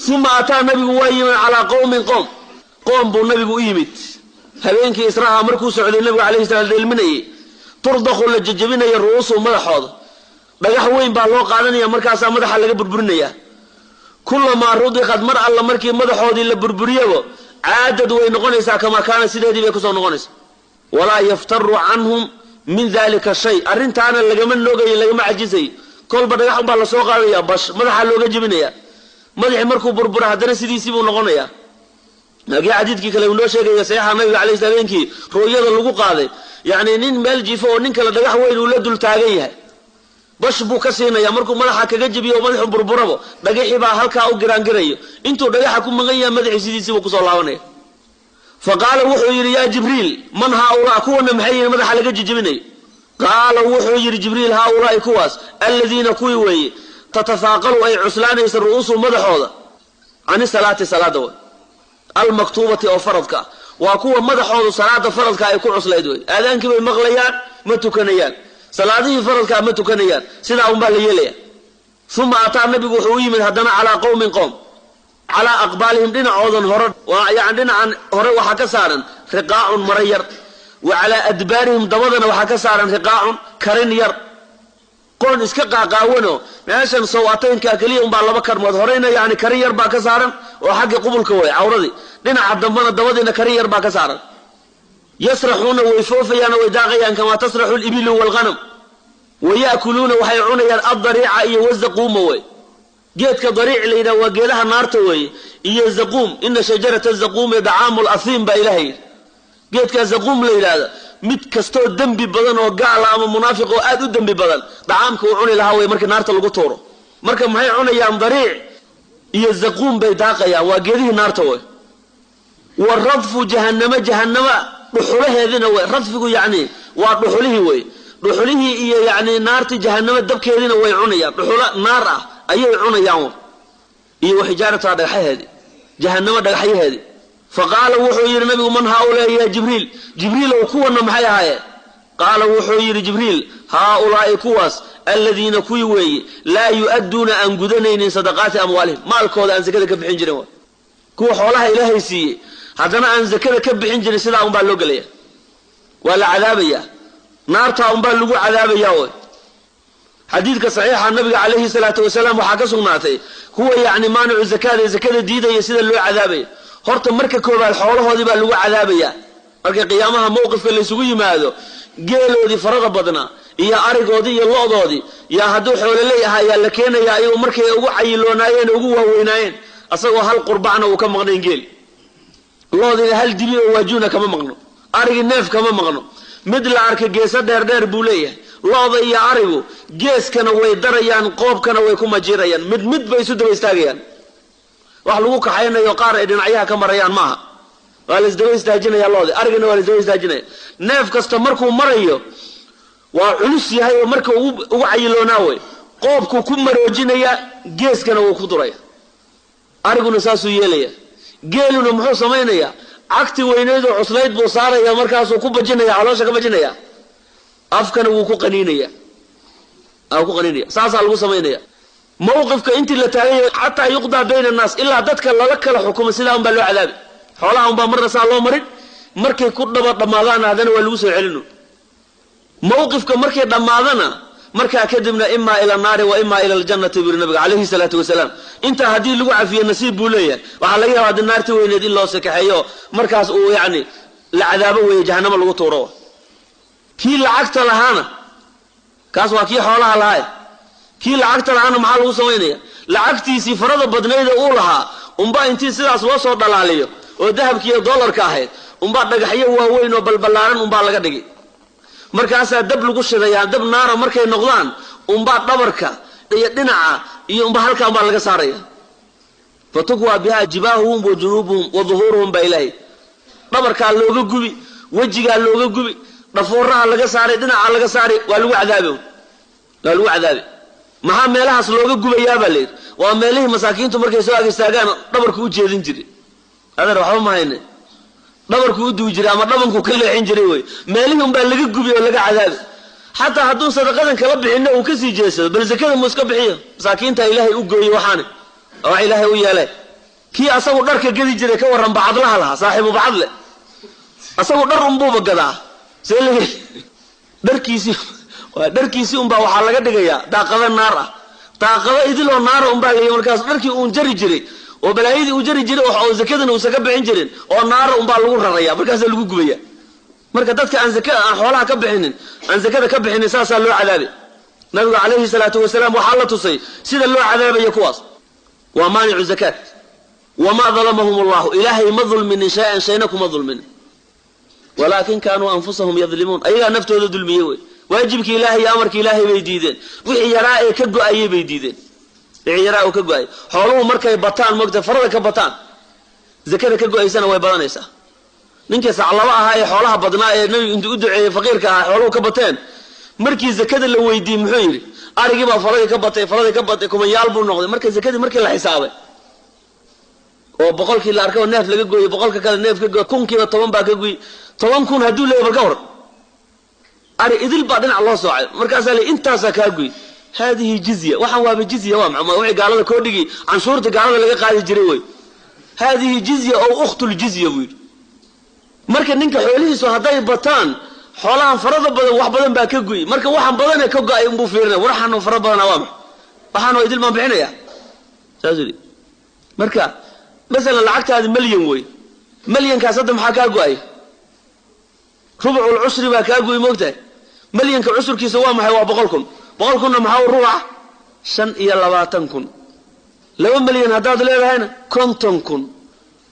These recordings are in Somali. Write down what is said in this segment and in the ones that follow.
ثم أتى النبي ويمن على قوم بالنبي يمت هبينك إسراها مركوس على النبي عليه السلام المني ترضخ للججبين الرؤوس ومدحوض dhagax weyn baa loo qaadanaya markaas madaxa laga burburinaya kullama rudiqad mar alla markii madaxoodii la burburiyabo caadad way noqonaysaa kama kaana sideedii bay ku soo noqonaysaa wala yaftaru anhum min dhalika shay arintaana lagama noogay lagama ajisay kolba dhagax baa la soo qaadaya bash madaxa looga jibinaya madaxi markuu burbura hadana sidiisii buu noqonaya nabi xadiidkii kale uu noo sheegay saxiixa nabi kaleey saleenkii rooyada lagu qaaday yaani nin meel jifo oo nin kala dhagax weyn uu la dul taagan yahay bash buu ka siinaya markuu madaxa kaga jibiyo madaxu burburabo dhagaxi baa halka u giraangirayo intuu dhagaxa ku magan yahay madaxi sidiisii buu ku soo laabanaya faqala wuxuu yiri ya jibriil man haula kuwana maxay madaxa laga jijibinay qala wuxuu yiri jibriil haula kuwaas alladina kuwi way tatafaqalu ay cuslaanaysa ru'usu madaxooda ani salaada المكتوبة أو فرضك وكوا مدحوا صلاة فرضك يكون عصليدوي أذانك بمغليان ما تكنيان صلاة فرضك ما تكنيان سيدا أمبالي يلي ثم أتى النبي وحوي من هدنا على قوم على أقبالهم دين عوضا هرد ويعندنا عن هرد وحكسارا رقاع مرير وعلى أدبارهم دوضنا وحكسارا رقاع كرنير قون اسكا قاونو ماشان صواتين كاكليهم با لبا كرمود هورينا يعني كرير با كسارن oo xaq qubulka way awradi dhinaca dambana dawadina kariyar ba ka saaran yasrahuna way foofayaan way daaqayaan kama tasrahu al-ibil wal ghanam wayakuluna waxay cunayaan ad-dariica iyo wazaquma way geedka dariic leeyna waa geedaha naarta way iyo zaqum inna shajarata zaqum da'amul athim ba ilaahi geedka zaqum leeyada mid kasto dambi badan oo gaal ama munaafiq oo aad u dambi badan da'amka uu cuni lahaa way marka naarta lagu tooro marka maxay cunayaan dariic iyo zaqum bay daaqayaan waa geedihi naarta way warradfu jahannama dhuxulaheedina way radfigu yaani waa dhuxulihi way dhuxulihi iyo yaani naarta jahannama dabkeedina way cunayaan dhuxula naar ah ayay cunayaan iyo waxijaarata dhagaxeedi jahannama dhagaxeedi faqala wuxuu yiri nabigu man haula ya jibriil oo kuwana maxay ahaayeen qala wuxuu yiri jibriil haula kuwas alladina kuwi way la yu'aduna an gudanaynin sadaqati amwalihim maalkooda aan zakada ka bixin jirin kuwa xoolaha ilaahay siiyay hadana aan zakada ka bixin jirin sida aan baa loo galaya wala cadaabaya naarta aan baa lagu cadaabaya way xadiidka saxiixa nabiga kaleey salaatu wasalaam waxa ka sugnaatay huwa yaani maanu zakada diidaya sida loo cadaabay horta marka koobaad xoolahoodii baa lagu cadaabaya marka qiyaamaha mowqifka la isugu yimaado geeloodii faraqa badna iyo arigoodii iyo loodoodii ya haduu xoolo leeyahay ayaa la keenaya ay markay ugu cayiloonayeen ugu waaweynaayeen asagoo hal qurbacna uu ka maqneen geel loodii hal dibi oo waajuna kama maqno arigi neef kama maqno mid la arka geesa dheer buu leeyahay looda iyo arigu geeskana way darayaan qoobkana way ku majirayaan mid bay isu daba istaagayaan wax lagu kaxaynayo qaar ay dhinacyaha ka marayaan maaha waa la isdaba istaajinaya loodii arigana waa la isdaba istaajinaya neef kasta markuu marayo waa culus yahay oo marka ugu cayiloonaa way qoobku ku maroojinaya geeskana uu ku duraya ariguna saasuu yeelaya geeluna muxuu sameynaya cagti weyneedo cuslayd buu saaraya markaas uu ku bajinaya caloosha ka bajinaya afkana wuu ku qaniinaya saasa lagu sameynaya mowqifka intii la taagay hatta yuqda bayna nas illa dadka lala kala xukumo sida aan baa loo cadaabi xoolaha baa marna saa loo marin markay ku dhamaadaan hadana waa lagu soo celino موقفك مركي دمادنا مركا كدبنا إما إلى النار وإما إلى الجنة بالنبي عليه الصلاة والسلام انت هدي لغو عفية نصيب بولية وحاليها هذا النار توين يدين الله سكحيو مركز يعني لعذابه ويجهنم لغو توروه كي لعقت لهانا كاسوا كي حولها لهاي كي لعقت لهانا محال لغو سوينية لعقتي سي فرض بدنيد أولها انبا انتي سلاس وصور دلاليو وذهب كي دولار كاهيد انبا دقحيه وهوين وبالبلاران انبا لغا دقي markaas dab lagu shidayaa dab naara markay noqdaan umba dhabarka iyo dhinaca iyo umba halkaan baa laga saaraya fataqwa biha jibahum wa junubuhum wa dhuhuruhum baylahi dhabarka looga gubi wajiga looga gubi dhafooraha laga saaray dhinaca laga saaray waa lagu cadaabe maxaa meelahaas looga gubayaa baa leeyahay waa meelihii masaakiintu markay soo agistaagaan dhabarku u jeedin jiray adeer waxba ma hayne dhabarku u duwi jiray ama dhabanku ka leexin jiray way meelihii baa laga gubiyo laga cadaabi hatta haduu sadaqadan kala bixino uu ka sii jeesado bal zakada muska bixiyo masaakiinta ilaahay u gooyo waxaan oo ilaahay u yeelay kii asagu dharka gadi jiray ka waran bacadlaha laha saaxiibu bacadle asagu dhar unbuuba gadaa seelay dharkiisi unbaa waxaa laga dhigayaa daaqada naar ah daaqada idiloo naara unbaa leeyahay markaas dharkii uun jari jiray oo balaayadii uu jari jiray oo zakadana uu saga bixin jirin oo naara unbaa lagu raraya markaas lagu gubaya marka dadka aan zakada aan xoolaha ka bixinin aan zakada ka bixinin saasa loo cadaabay nabiga calayhi salaatu wasalaam waxa la tusay sida loo cadaabayo kuwaas waa maanicu zakat wama dhalamahum allah ilahi ma dhulmin shay'an shaynakum dhulmin walakin kanu anfusahum yadhlimun ayaga naftooda dulmiyay way waajibki ilaahi amarki ilaahi bay diideen wixii yaraa ee ka go'ayay bay diideen wixii yaraa oo ka go'ay xooluhu markay bataan mogta farada ka bataan zakada ka go'aysana way badanaysaa ninka saclaba aha ee xoolaha badnaa ee nabi intuu u duceeyay faqiirka ah xooluhu ka bateen markii zakada la weydiiyay muxuu yiri arigii baa faradii ka batay kuma yaal buu noqday markii zakadii markii la xisaabay oo boqolkii la arkay neef laga gooyay boqolka kale neef ka gooy kunkiiba 10 baa ka gooy 10 kun haduu leeyahay ka hor ari idil baa dhinac loo soocay markaas la intaasa ka gooy هذه جزية waxaan waa jizya waa maxay wixii gaalada koo dhigi canshuurta gaalada laga qaadi jiray way هذه جزية oo ukhtul jizya way marka ninka xoolihiisu haday bataan xoolahan farada badan wax badan baa ka gooy marka waxaan badan ka go'ay inuu fiirnaa waxaan farada badan waa waxaan oo idil ma bixinaya saasuli marka مثلا lacagtaadi milyan way milyanka saddex maxaa ka go'ay rubul usri baa ka go'ay moogtay milyanka usrkiisa waa maxay waa 100,000 100,000 maxaa u ruuca 25,000 2 milyan hadaad leedahayna 50,000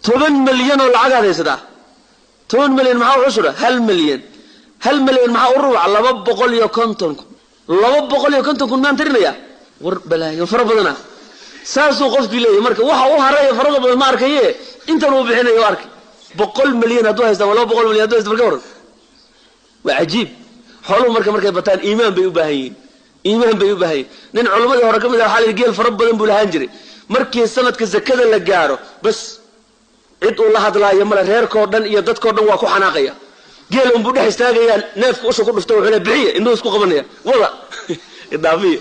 10 milyan oo lacag adeysada 10 milyan maxaa u usra 1 milyan 1 milyan maxaa u ruuca 250,000 250,000 maan tirinaya war balaayo fara badana saasoo qofkii leeyahay marka waxa uu haray farada badan ma arkaye inta uu bixinayo arkay 100 milyan haduu haysto wala 100 milyan haduu haysto marka hor waa ajiib xooluhu markay bataan iimaan bay u baahan yihiin nin culimada hore kamid ah xalay geel fara badan buu lahaan jiray markii sanadka zakada la gaaro bas cid uu la hadlaayo mala reerkoo dhan iyo dadkoo dhan waa ku xanaaqaya geel uu dhex istaagayaan neefka usoo ku dhufto wuxuu leeyahay inuu isku qabanaya wada idaafiye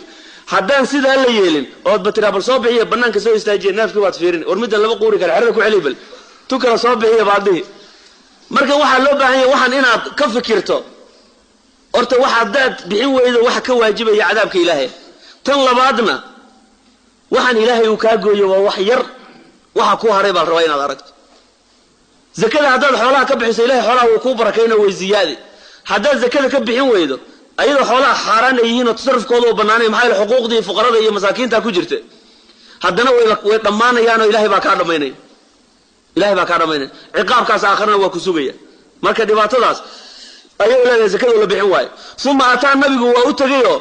haddaan sidaa la yeelin oo batiraabal soo bixiyo banaanka soo istaajiye neefkii waad fiirin warmida laba quuri kale xerada ku celibal tu kala soo bixiyo baadii marka waxa loo baahan yahay waxan inaad ka fikirto horta waxa dad bixin weydo waxa ka waajibaya cadaabka ilaahay tan labaadna waxan ilaahay uu ka gooyo waa wax yar waxa ku haray bal rabaa inaad aragto zakada hadaad xoolaha ka bixiso ilaahay xoolaha uu ku barakayna way ziyaadi hadaad zakada ka bixin weydo ayadoo xoolaha xaraan ay yihiin oo tasarrufkooda oo banaanay maxay xuquuqdii fuqarada iyo masaakiinta ku jirta haddana way dhamaanayaan oo ilaahay baa ka dhamaynay ciqaabkaas aakhirna waa ku sugaya marka dhibaatadaas ayuu leeyahay zakada la bixin waayo suma ataa nabigu waa u tagayo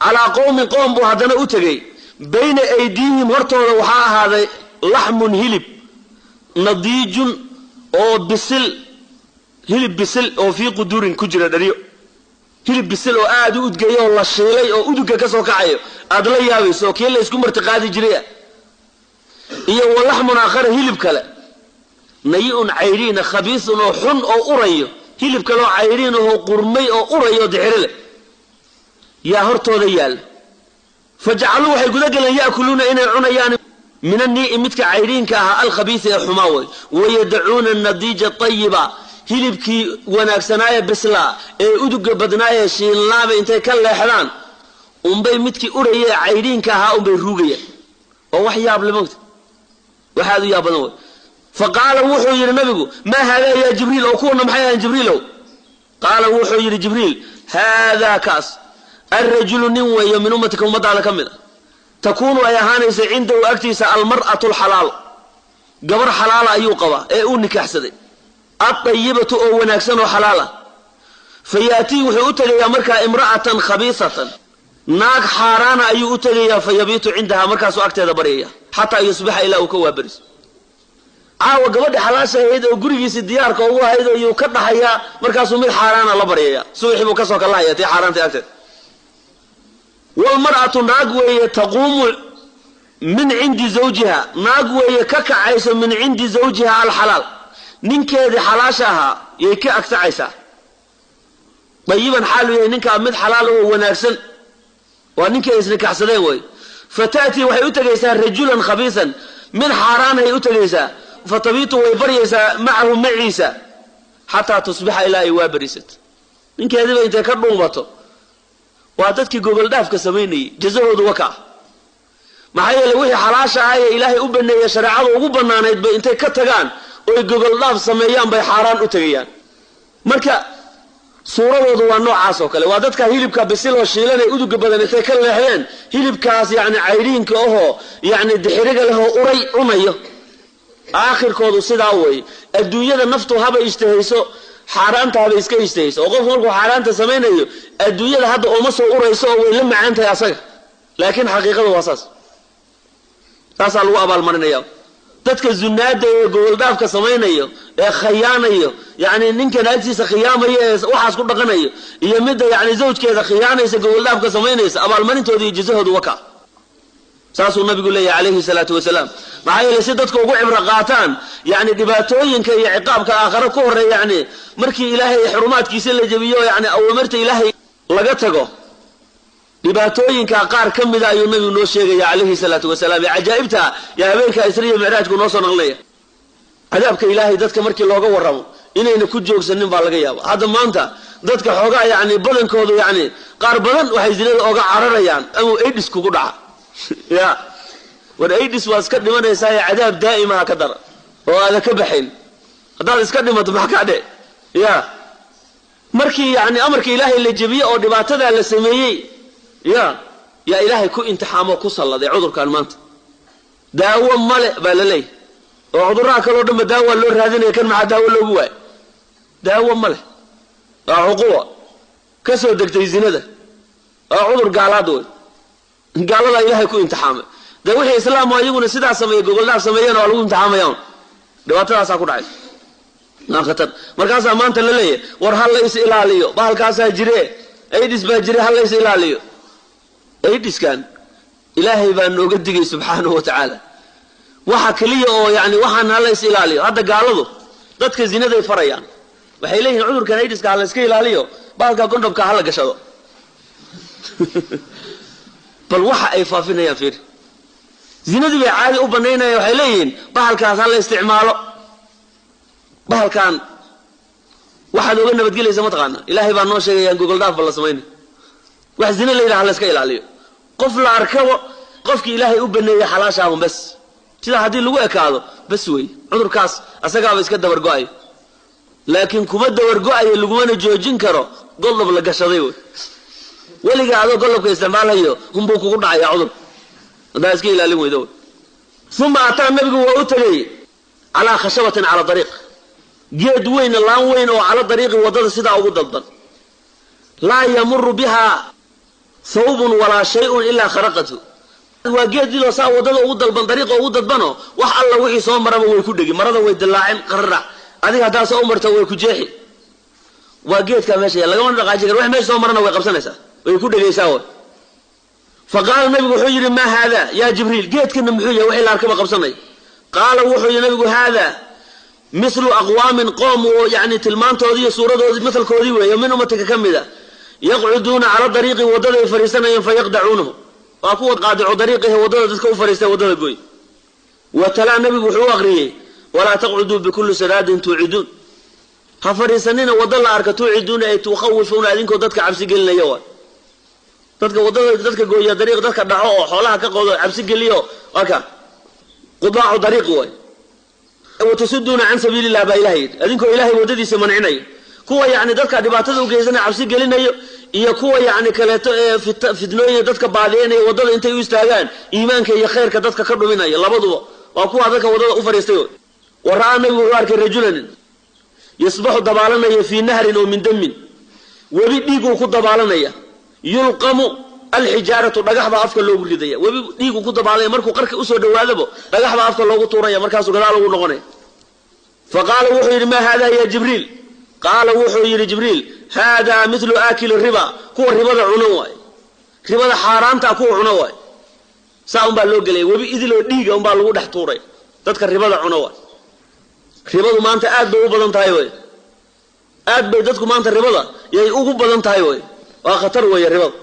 ala qawmin qawm buu hadana u tagay bayna aydihim hortooda waxa ahaaday laxmun hilib nadiijun oo bisil hilib bisil oo fi qudurin ku jira dhariyo hilib bisil oo aad u udgayo la sheelay oo uduga ka soo kacayo aad la yaabayso kii la isku martiqaadi jiray iyo walaxmun aakhar hilib kale nayun ayriina khabiisun oo xun oo urayo hilib kale oo ayriin oo qurmay oo urayo dixirle yaa hortooda yaal faj'alu waxay gudagalan yaakuluna inay cunayaan min an-ni'i midka ayriinka ah al-khabiis ee xumaaway wayad'una an-nadija tayyiba hilibkii wanaagsanaaye bisla ee uduga badnaaye shiilnaaba intay ka leexdaan umbay midkii urayay ayriinka ahaa umbay ruugayaan oo wax yaab leh moogta waxaad u yaabadan way faqaala wuxuu yiri nabigu ma hada ya jibriil oo kuwana maxay ahaan jibriilow qaala wuxuu yiri jibriil hada kaas الرجل نوى من أمتك ومدى كاملة تكون أيهانيس عنده أكتيس المرأة الحلال قبر حلال أيوقظة أونك أحسدي الطيبة أو نكسن حلالة فيأتي وحيوتلي يا مركا امرأة خبيثة ناك حارانة أيوتلي فيبيت عندها مركا سؤكت برية حتى يصبح إلى أكوى برس عاوة قبر حلاسة هيدا وقريس الديار كوها هيدا يوكدها يا مركا سمير حارانة لبرية سوحي بكسوك الله يتي حارانة أكتد والمرأة ناقوية تقوم من عند زوجها ناقوية ككعيسة من عند زوجها الحلال ننك هذه حلاشها يكي أكتعيسة طيبا حاله ننك أمد حلاله وناكسن وننك يسنك أحسنين فتأتي وحيوتك يسان رجلا خبيثا من حاران هي أتجيسا فتبيت ويبريسا معه معيسا حتى تصبح إلى وابرست إنك هذا أنت كربوبته وأتتك جوجل داف كسميني جزاه دوكا ما هي اللي وحي حلاشة هاي إلهي أبنى يا شرعه وأبنى أنا أنت كتجان وجوجل داف سميان بحاران أتجيان مركا suuradoodu waa noocaas oo kale waa dadka hilibka bisil oo shiilan ay udug badan intay ka leexdeen hilibkaas yaani cayriinka oo yaani dixiriga leh oo uray cunayo aakhirkoodu sidaa way adduunyada naftu haba istahayso xaraanta haba iska istahayso oo qof markuu xaraanta sameeyo adduunyada hadda oo ma soo urayso oo way la macaantahay asaga laakiin xaqiiqadu waa saas lagu abaal marinayaa dadka zunaada ee gooldaafka sameeyo ee khiyaanayo yaani ninka naagtiisa khiyaamayo ee waxaas ku dhaqanayo iyo mid yaani zawjkeeda khiyaanaysa gooldaafka sameynaysa abaalmarintoodii iyo jazahoodu waka saasuu nabigu leeyahay alayhi salatu wasalaam maxay leeyahay dadku ugu cibra qaataan yaani dhibaatooyinka iyo ciqaabka aakhira ku horeeya yaani markii ilaahay xurumaadkiisa la jabiyo yaani awamirta ilaahay laga tago dhibaatooyinka qaar kamid ah ayuu nabigu noo sheegay alayhi salatu wasalaam ajaa'ibta ya habeenka Isriya Mi'raajku noo soo naqlay cadaabka ilaahay dadka markii looga waramo inayna ku joogsanin baa laga yaabaa hadda maanta dadka xoogaa yaani badankoodu yaani qaar badan waxay zinada oga cararayaan ama AIDS kugu dhaca ya war AIDS waa iska dhimanaysaa cadaab daa'ima ka dar oo aad ka baxin hadaad iska dhimato maxaa ka dhacay ya markii yaani amarka ilaahay la jabiyo oo dhibaatada la sameeyay يا إلهي كو انتحامه كسل ذي عذر كان مانت داوى ملئ بالليل وعذرها كانوا دم داوى اللور هذين كان مع داوى اللور داوى ملئ عقوة كسر دكتي زينده عذر قال دول قال الله إلهي كو انتحامه ده وحي إسلام ويقول سدع سميه قول الله سمينا وعلو انتحامه يوم دواتنا ساكون عايز ناخطر مركاسا مانت الليل ورحال ليس إلاليو بحالكاسا جريه أيديس باجري هل ليس إلاليو أيديس كان إلهي بأن نقدق سبحانه وتعالى وحا كليه أو يعني وحا هل ليس إلاليو هذا قالوا ذاتك الزينة ذي فريان وحي إليه العذر كان أيديس كان ليس إلاليو بالك قندب كهلا قشدو بل وحا أيفافين يا فير زينة ذي عالي أبنينا وحي إليه بالك هل استعماله بالك كان واحد وقلنا بتقول إذا ما تغنى إلهي بأنه شيء ينقول داف بالله سميني واحد زين اللي يرحل سكيل عليه قفل أركبه قفك إلهي أبني حلاشهم بس كذا هذه اللي هذا بس وي عذر كاس أسقى بس كده ورقاي لكن كمد ورقاي اللي جوانا جوجين كرو قلب ولا قشطيوي واللي قاعد قلب كيستعمل هيو هم بوكو قطع يا عذر هذا سكيل عليه ويدور ثم أتى النبي وأتلي على خشبة على طريق جد وين الله وين وعلى طريق وضد سدا وضد لا يمر بها ثوب ولا شيء إلا خرقته وجد لو سا وضد وضد طريق وضد بنو وح الله وحي سو مربا way ku dhigi marada way dilaacin qarra adiga hadaa soo marto way ku jeexi wageedka meesha laga ma dhaqaajin wax meesha soo marana way qabsanaysaa way ku dhigaysaa فقال النبي وحي ما هذا يا جبريل جيتكنا محوية وحي لا ركب قبصني قال وحي النبي هذا مثل أقوام قوم يعني تلمان تودي سورة مثل كودي ويمنهم متكملة يقعدون على طريق وضل فريسنا فيقدعونه وأقوى قادع طريقه وضل تسكو فريسنا وضل قوي وتلا النبي وحو أغريه ولا تقعدوا بكل سراد توعدون هفريسنين وضل أرك توعدون أي تخوفون أذنكم ضدك عبسي قلنا يوا ضدك وضل ضدك قوي طريق ضدك دعوه حولها كقول عبسي قليو وكا قضاع طريق وي وتصدون عن سبيل الله بإلهي أذنكم إلهي وددي سمنعني كوا يعني ذلك دبعته وجيزنا عبسي قلنا يا كوا يعني كلاتو في دنيا ذلك بعدين وضل أنت يستاجان إيمانك يا خير كذلك كرب منا يلا بدو وكوا ذلك وضل أفرستيو ورأنا وارك رجلا يصبح ضبالنا في نهر ومن دم وبيديكو كود ضبالنا يلقم الحجارة رجح بعفك اللوج لديه وبيديكو كود ضبالنا مركو قرك أسود وهذا رجح بعفك اللوج طوريا مركز وقال له نغني فقال وحي ما هذا يا جبريل قال وحي جبريل هذا مثل آكل الربا كو الربا عنواي ربا حرام تاكو عنواي ساهم باللوج ليه وبيدي له ديجا باللوج دحتوري تذكر ربا عنواي ribadu maanta aad bay u badan tahay way aad bay dadku maanta ribada yay ugu badan tahay way waa khatar way ribadu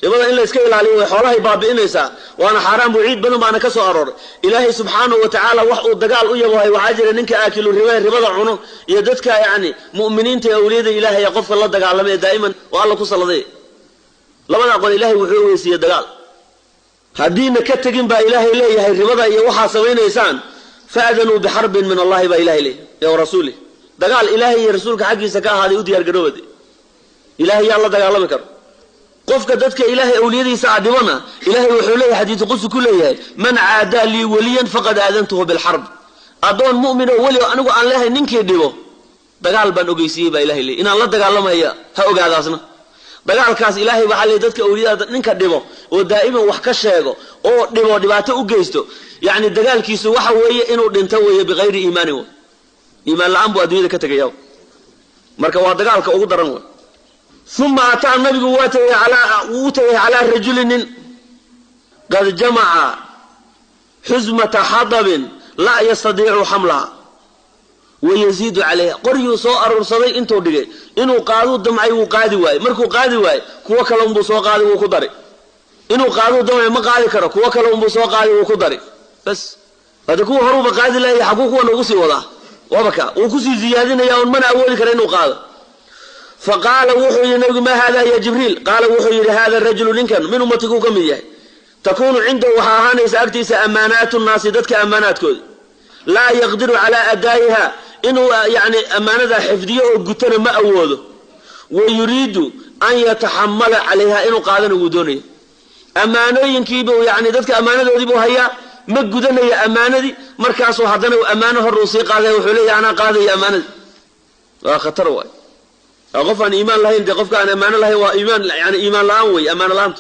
ribada in la iska ilaaliyo way xoolahay baabi'inaysaa waana xaraam buuciid badan baana ka soo aroor ilaahay subxaanahu wa ta'ala wax uu dagaal u yahay waxa jira ninka aakilu ribada cuno iyo dadka yaani mu'miniinta ee awliyada ilaahay qofka la dagaalamay daa'iman waa alla ku saladay labada qol ilaahay wuxuu weysiyay dagaal hadiina ka tagin baa ilaahay leeyahay ribada iyo waxa sameeynaysan faadanu biharbin min Allah ba ilaahay ya rasuuli dagaal ilaahay iyo rasuulka xaqiisa ka ahaaday u diyaar garoobay ilaahay yaa la dagaalami karo qofka dadka ilaahay awliyadiisa adibana ilaahay wuxuu leeyahay xadiis qudsi ku leeyahay man aada li waliyan faqad aadantuhu bil harb adoon mu'min oo wali anigu aan leeyahay ninkii dhibo dagaal baan ogeysiyay baa ilaahay leeyahay inaan la dagaalamaya ha ogaadaasna dagaalkaas ilaahay waxa leeyahay dadka awliyada ninka dhibo oo daa'iman wax ka sheego oo dhibo dhibaato u geysto yaani dagaalkiisu waxa weeye inuu dhinto weeye biqayri iimaan iimaan la'aan buu adduunyada ka tagayaa marka waa dagaalka ugu daran weeye ثم أتى النبي واتي على رجل قد جمع حزمة حطب لا يستطيع حملها ويزيد عليها قريو سو أرسلي انتو دغاي انو قادو دمعي وقادي واي مركو قادي واي كو كلون بو سو قادي و كدري انو قادو دمعي ما قادي كره كو كلون بو سو قادي و كدري بس هذا كو هروب قادي لا حقوق ونو سي ودا وبكا وكسي زيادين يا من اولي كره انو قادو فقال وحي النبي ما هذا يا جبريل قال وحي هذا الرجل لنكن من امتكم كميه تكون عنده وحاهانيس اكتيس امانات الناس ددك اماناتكود لا يقدر على ادائها انه يعني امانه حفظيه او غتنا ما اووده ويريد ان يتحمل عليها انه قادن ودوني امانooyinkiiba yani dadka amaanadoodii buu haya ma gudanaya amaanadii markaas oo hadana amaano hor u sii qaaday wuxuu leeyahay ana qaaday amaanadii waa khatar waay قفان إيمان لهين دي قفك أن أمان الله وإيمان يعني إيمان لأنوي أمان لأنت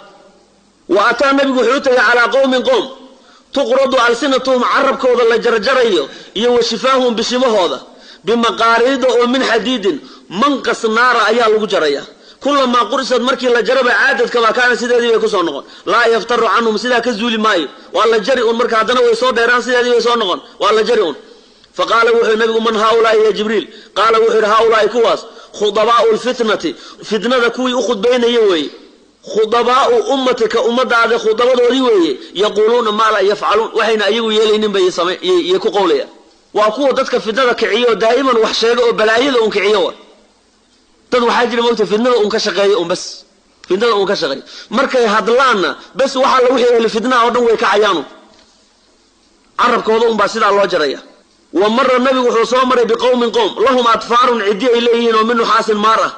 وأتى النبي حوته على قوم تقرض ألسنتهم عرب كوضا لجرجريه يوشفاهم بشمه هذا بمقاريد ومن حديد منقص النار أيها الجرية كلما قرصت مركي لجرب عادت كما كان سيدا دي ويكسون نغن لا يفتر عنهم سيدا كزولي ماي والله جرئون مركي عدنا ويصور ديران سيدا دي ويصور نغن والله جرئون فقال وحي النبي من هؤلاء يا جبريل قال وحي هؤلاء كواس خضباء الفتنة فتنة كوي أخذ بين يوي خضباء أمتك أمد هذا خضباء دوري يقولون ما لا يفعلون وحين أيوي يلين بيسمع يكو قوليا وأقوى ذاتك فتنة كعيو دائما وحشيغ وبلايين أم كعيو تدو حاجة موت فتنة أم كشغي أم بس فتنة أم كشغي مركي هدلانا بس وحال وحي الفتنة ودنوي كعيانو عرب كوضو أم باسد الله جريا ومر النبي وحصامر بقوم قوم لهم أطفال عدي إليهن ومنه حاصل مارة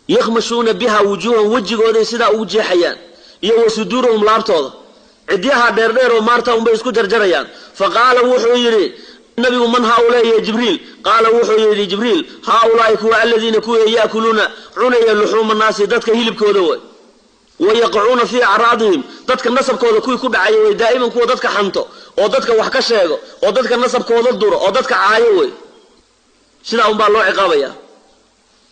يخمشون بها وجوههم وجهوا ذي سدا وجه حيان يو صدورهم لابطوض عديها دير ومارتهم بيسكو جرجريان فقال وحيري النبي من هؤلاء يا جبريل قال وحيري جبريل هؤلاء كوا الذين كوا يأكلون عني اللحوم الناس دتك هيلب كودوي ويقعون في أعراضهم دتك النسب كودا كوي كدعايو دائما كوا دتك حنتو oo dadka wax ka sheego oo dadka nasabkooda duro oo dadka caayo way sida un baa loo ciqaabaya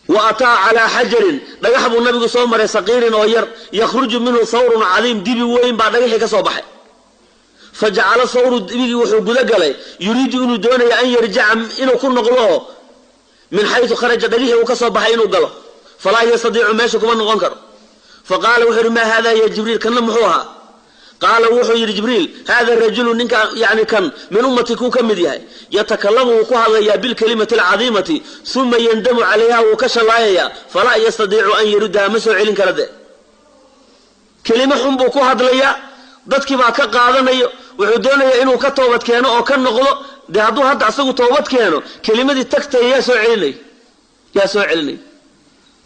wa ataa ala hajarin dhagaxbu nabigu soo maray saqiirin oo yar yakhruju minhu thawrun adim dibi weyn baa dhagaxi ka soo baxay faja'ala thawru dibi wuxuu guda galay yuriidu inuu doonayo an yarji'a inuu ku noqdo min haythu kharaja dhagaxi uu ka soo baxay inuu galo fala yastadiicu meesha kuma noqon karo faqala wuxuu ma hada ya jibriil kana muxuuha قال وحي جبريل هذا الرجل يعني كان من أمتك كمديها يتكلم وكهذا بالكلمة العظيمة ثم يندم عليها وكشلايا فلا يستطيع أن يردها مسوع علم كرده كلمة حنبو كهذا ليا ضدك ما كقاعدنا وعدونا إنه كتوبت كانوا أو كان نقض ده هذو هذا عصوا توبت كانوا كلمة دي تكتة يا سوع علني يا سوع علني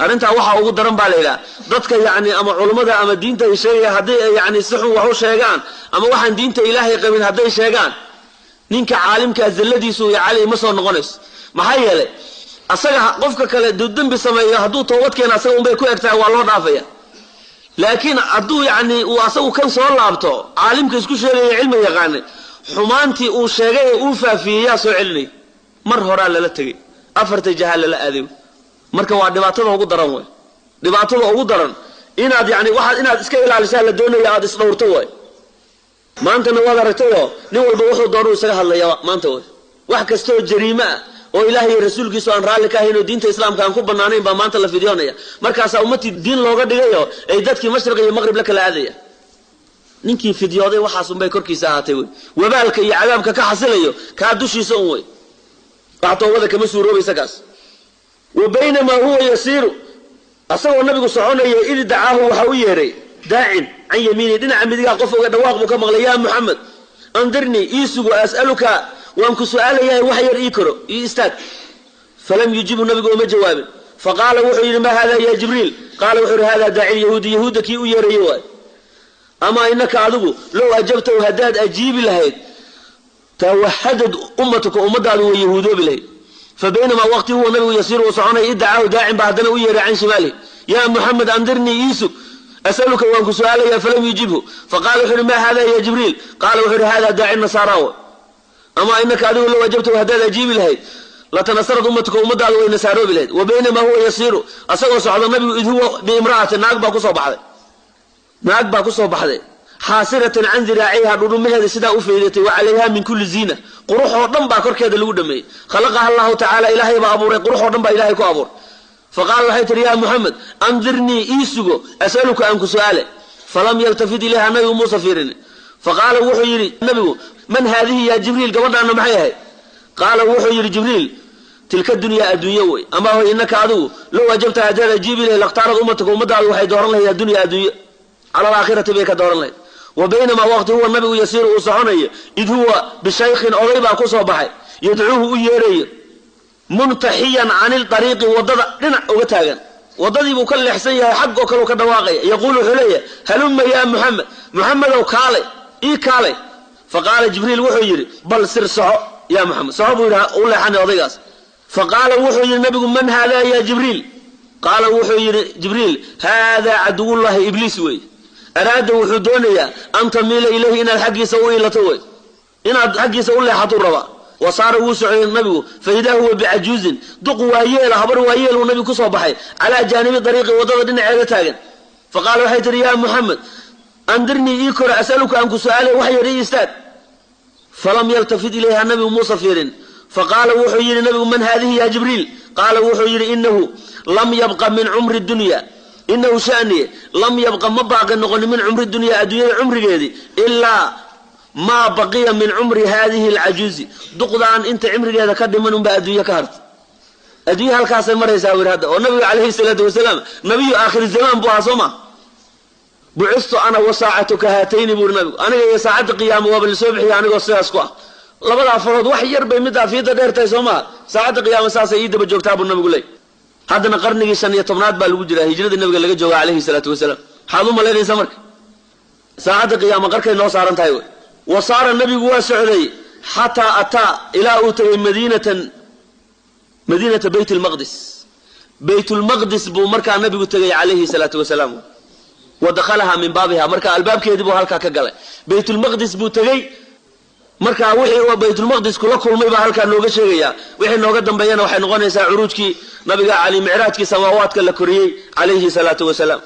أرنت waxa ugu daran baa leeyahay dadka yaani ama culimada ama diinta ay sheegayaan haday yaani sax wax u sheegaan ama waxaan diinta Ilaahay qabin haday sheegaan ninka caalimka zalladiisu iyo cali ma soo noqonays maxay yeelay asaga qofka kale dambi sameeyo haduu toobad keen asaga un bay ku egtaa waa loo dhaafaya laakiin haduu yaani uu asagu kan soo laabto caalimka isku sheegay cilmi yaqaan xumaantii uu sheegay uu faafiyay soo celinay mar hore la tagay afarta jahaal la aadayo marka waa dhibaatada ugu daran way dhibaatada ugu daran inaad yaani waxa inaad iska ilaalisaa la doonayo aad isdhowrto way maanta wada aragtay nin walba wuxuu doono isaga hadlaya maanta way wax kasto jariima oo ilaahay rasuulkiisu aan raali ka ahayn oo diinta islaamka aan ku banaanayn baa maanta la fidiyoonaya markaas ummadii diin looga dhigayo ay dadkii mashriq iyo maghrib la kala aadaya ninkii fidiyooday waxaas unbay korkiisa ahaatay way wabaalka iyo cadaabka ka xasilayo ka dushiisa un way taatowada kama suuroobaysa kaas وبينما هو يسير asagoo nabigu soconaya id dacaahu waxa u yeeray daacin an yamiini dhinaca midiga qof uga dhawaaq buu ka maqlay ya Muhammad andirni isugu as'aluka waan ku su'aalayaa wax yar ii karo ii istaag falam yujibu nabigu ma jawaabin faqala wuxuu yiri ma hada ya jibril qala wuxuu hada daaci yahudi u yeeray way ama inaka adigu law ajabta hadad ajibi lahayd tawahhadat ummatuka ummadaadu way yahuudo bilahayd فبينما وقته هو النبي يسير وصعنا يدعاه داعٍ بعدنا ويرى عن شماله يا محمد أنذرني يوسف أسألك وأنك سؤالي فلم يجبه فقال وحر ما هذا يا جبريل قال وحر هذا داعٍ نصاراوه أما إنك أدوه لو أجبته هداد أجيب الهيد لتنصرت أمتك ومدى وين نساروا بالهيد وبينما هو يسير أسأل صعد النبي إذ هو بامرأة ناقبا كصوب بحذي حاسرة عن ذراعيها رمها سداء فيدتي وعليها من كل زينة قروح ودن با كركيدا لو دمي خلقها الله تعالى إلهي با أبوري قروح ودن با إلهي كو أبور فقال وحيت يا محمد أنذرني إيسوغو أسألك أنك سؤالي فلم يلتفت إليها النبي موسى فيرني فقال وحيري النبي من هذه يا جبريل قبضنا أنه معيها قال وحيري جبريل تلك الدنيا الدنيوي أما هو إنك عدو لو أجبت هذا جيب لي لاختارت أمتك ومدى وحي دورن لها الدنيا الدنيا على الآخرة بيك دورن لها وبينما وقت هو النبي يسير وصعنيه إذ هو بشيخ أغيبا كصوبحي يدعوه إياري منتحيا عن الطريق وضد لنا وقتاغا وضد بكل حسيها حقه كلو كدواقي يقول حليه هلم يا محمد وكالي كالي فقال جبريل وحيري بل سر صعو يا محمد صعبوا أولا حاني وضيقاس فقال وحيري النبي من هذا يا جبريل قال وحيري جبريل هذا عدو الله إبليس وي أراد وحدونيا أن تميل إليه إن الحق يسوي لطوي إن الحق يسوي له حطور ربا وصار وسع النبي فإذا هو بعجوز دق وهيل هبر وهيل والنبي كصباحي على جانب طريق وضد عيادة تاجن فقال وحيت يا محمد أنذرني إيكر أسألك أنك سؤالي وحي ريستاد فلم يلتفت إليها النبي موسى فيرن فقال وحي النبي من هذه يا جبريل قال وحي إنه لم يبقى من عمر الدنيا إنه شأني لم يبقى مباقى نقول من عمر الدنيا الدنيا عمر جدي إلا ما بقي من عمر هذه العجوز دقدان أنت عمر هذا قدم منهم بأدوية كارت أدوية هالكاس مرة يساوي هذا والنبي عليه الصلاة والسلام نبي آخر الزمان بوها صمة بعثت أنا وساعتك هاتين بور نبي أنا يا ساعة قيام وابن الصبح يعني قصي أسقى لبلا فرض وحي يربي مدى في دير تيسوما ساعة قيام ساسا يد بجوكتاب النبي قولي هذا قرني سنة تمنات بالوجرة هجرة النبي اللي جوا عليه الصلاة والسلام حاضر ملاذ سمرك ساعة قيام قرك إنه صار انتهى وصار النبي جوا سعودي حتى أتى إلى أوتي مدينة بيت المقدس بو مركا النبي قتجي عليه الصلاة والسلام ودخلها من بابها مركا الباب كده بو هالكا كجلا بيت المقدس بو تجي marka wixii waa baytul maqdis kula kulmay baa halka nooga sheegaya wixii nooga dambeeyana waxay noqonaysaa uruujkii nabiga cali mi'raajkii samaawaadka la koriyay alayhi salatu wasalaam